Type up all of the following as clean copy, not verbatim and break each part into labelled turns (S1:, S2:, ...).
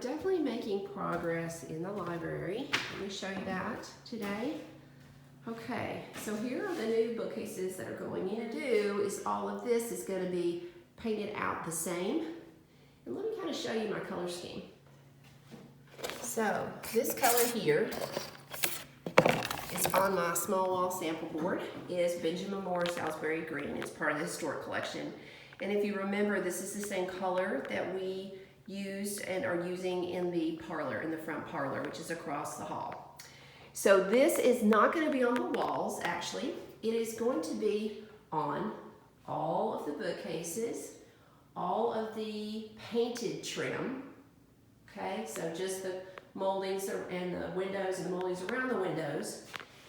S1: definitely making progress in the library. Let me show you that today. Okay, so here are the new bookcases that are going in. To do is all of this is going to be painted out the same. And let me kind of show you my color scheme. So this color here is on my small wall sample board, is Benjamin Moore Salisbury Green. It's part of the historic collection. And if you remember, this is the same color that we used and are using in the parlor, in the front parlor, which is across the hall. So this is not going to be on the walls, actually. It is going to be on all of the bookcases, all of the painted trim, okay? So just the moldings and the windows and the moldings around the windows.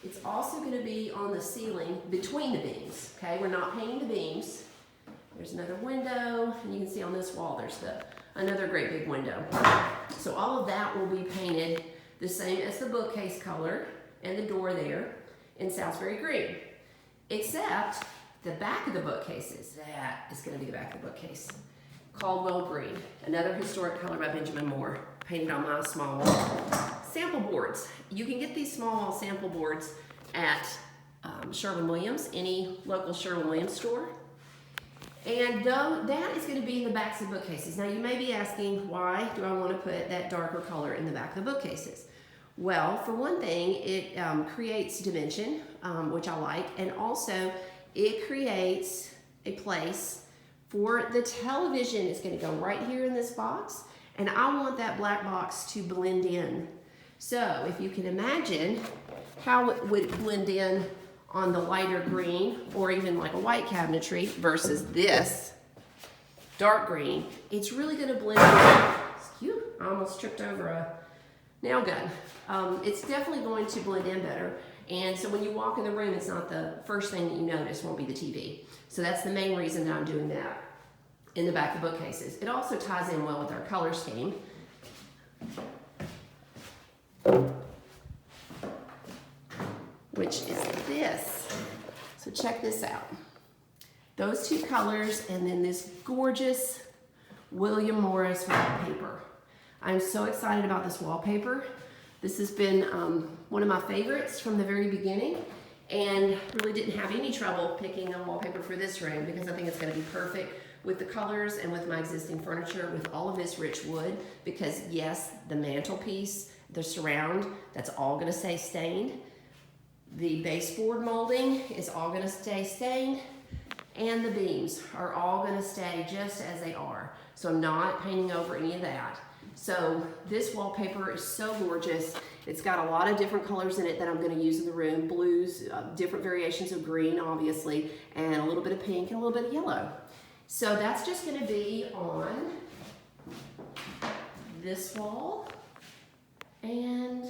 S1: It's also going to be on the ceiling between the beams, okay? We're not painting the beams. There's another window, and you can see on this wall there's another great big window. So all of that will be painted the same as the bookcase color and the door there in Salisbury Green, except the back of the bookcases. That is going to be the back of the bookcase. Caldwell Green, another historic color by Benjamin Moore, painted on my small wall. Sample boards. You can get these small wall sample boards at Sherwin-Williams, any local Sherwin-Williams store. And that is going to be in the backs of bookcases. Now you may be asking, why do I want to put that darker color in the back of the bookcases? Well, for one thing, it creates dimension, which I like, and also it creates a place for the television. It's going to go right here in this box, and I want that black box to blend in. So if you can imagine how it would blend in on the lighter green or even like a white cabinetry versus this dark green, it's really going to blend in. Excuse, I almost tripped over a nail gun. It's definitely going to blend in better. And so when you walk in the room, it's not the first thing that you notice won't be the TV. So that's the main reason that I'm doing that in the back of bookcases. It also ties in well with our color scheme. Which is this. So check this out. Those two colors and then this gorgeous William Morris wallpaper. I'm so excited about this wallpaper. This has been one of my favorites from the very beginning, and really didn't have any trouble picking a wallpaper for this room because I think it's going to be perfect with the colors and with my existing furniture, with all of this rich wood, because yes, the mantelpiece, the surround, that's all going to stay stained. The baseboard molding is all going to stay stained, and the beams are all going to stay just as they are. So I'm not painting over any of that. So this wallpaper is so gorgeous. It's got a lot of different colors in it that I'm going to use in the room. Blues, different variations of green, obviously, and a little bit of pink and a little bit of yellow. So that's just going to be on this wall and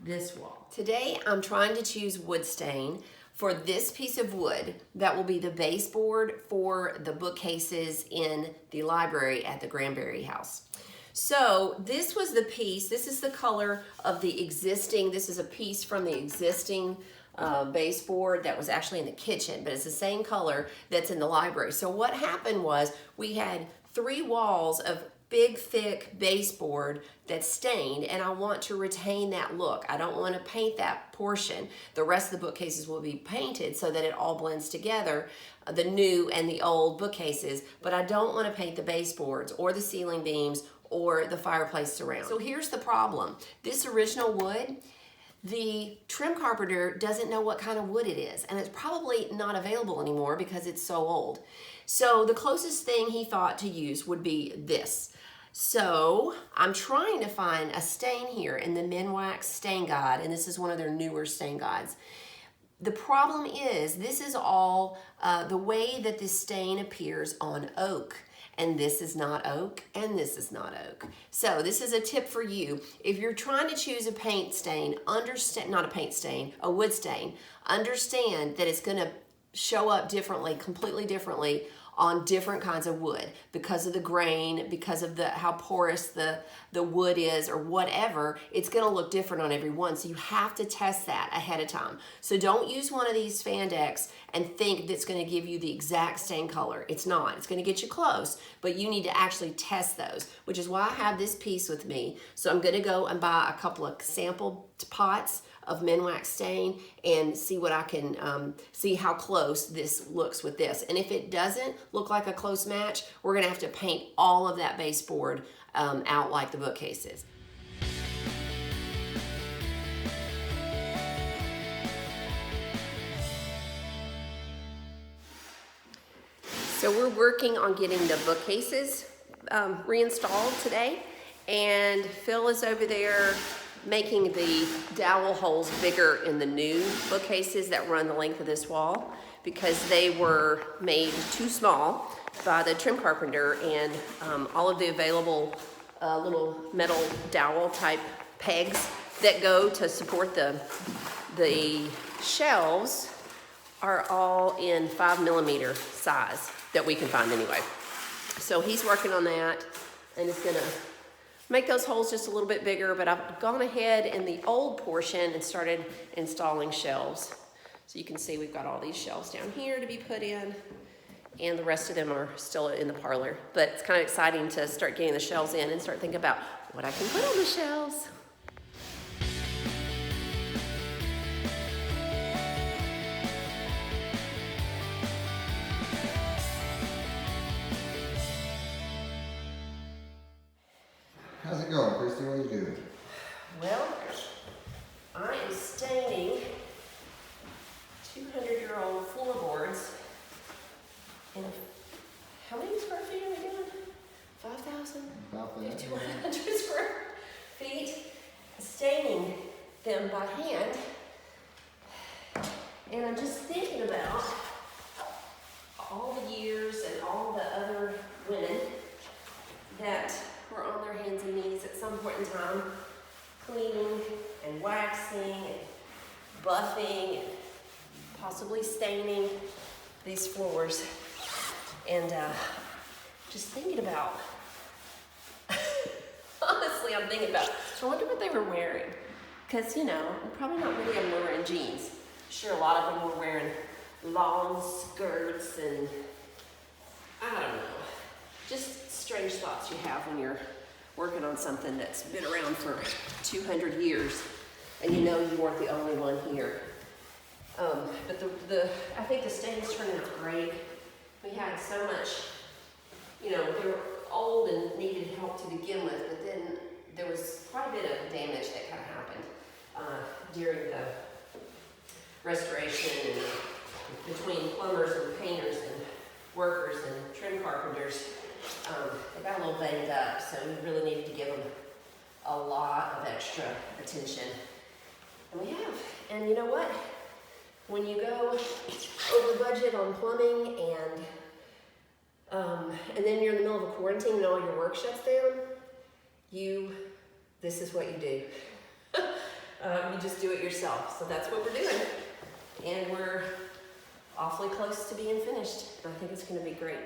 S1: this wall. Today I'm trying to choose wood stain for this piece of wood that will be the baseboard for the bookcases in the library at the Granbery house. So this was the piece, this is the color of the existing, this is a piece from the existing baseboard that was actually in the kitchen, but it's the same color that's in the library. So what happened was we had 3 walls of big, thick baseboard that's stained, and I want to retain that look. I don't want to paint that portion. The rest of the bookcases will be painted so that it all blends together, the new and the old bookcases, but I don't want to paint the baseboards or the ceiling beams or the fireplace surround. So here's the problem. This original wood, the trim carpenter doesn't know what kind of wood it is, and it's probably not available anymore because it's so old. So the closest thing he thought to use would be this. So I'm trying to find a stain here in the Minwax Stain Guide, and this is one of their newer stain guides. The problem is this is all the way that this stain appears on oak. And this is not oak, and this is not oak. So this is a tip for you. If you're trying to choose a paint stain, understand, not a paint stain, a wood stain, understand that it's gonna show up differently, completely differently on different kinds of wood because of the grain, because of how porous the wood is or whatever. It's going to look different on every one. So you have to test that ahead of time. So don't use one of these Spandex and think that's going to give you the exact stain color. It's not. It's going to get you close, but you need to actually test those, which is why I have this piece with me. So I'm going to go and buy a couple of sample pots of Minwax stain and see what I can, see how close this looks with this. And if it doesn't look like a close match, we're gonna have to paint all of that baseboard out like the bookcases. So we're working on getting the bookcases reinstalled today, and Phil is over there making the dowel holes bigger in the new bookcases that run the length of this wall because they were made too small by the trim carpenter, and all of the available little metal dowel type pegs that go to support the shelves are all in 5mm size that we can find anyway. So he's working on that and is gonna make those holes just a little bit bigger, but I've gone ahead in the old portion and started installing shelves. So you can see we've got all these shelves down here to be put in, and the rest of them are still in the parlor. But it's kind of exciting to start getting the shelves in and start thinking about what I can put on the shelves.
S2: How's it going, Christy? What are you doing?
S1: Well, I am staining 200-year-old floorboards. And how many square feet are we doing? 5,000?
S2: About that.
S1: 200 square feet. Staining them by hand. And I'm just thinking about all the years and all the other women that were on their hands and knees at some point in time, cleaning and waxing and buffing and possibly staining these floors. And just thinking about, honestly, I'm thinking about, I wonder what they were wearing. Because, you know, probably not many of them were wearing jeans. Sure, a lot of them were wearing long skirts and, I don't know, just strange thoughts you have when you're working on something that's been around for 200 years and you know you weren't the only one here. But I think the stains turned out great. We had so much, you know, they were old and needed help to begin with, but then there was quite a bit of damage that kind of happened during the restoration and between plumbers and painters and workers and trim carpenters. They got a little banged up, so we really needed to give them a lot of extra attention. And we have. And you know what? When you go over budget on plumbing and then you're in the middle of a quarantine and all your work shuts down, this is what you do. You just do it yourself. So that's what we're doing. And we're awfully close to being finished. I think it's going to be great.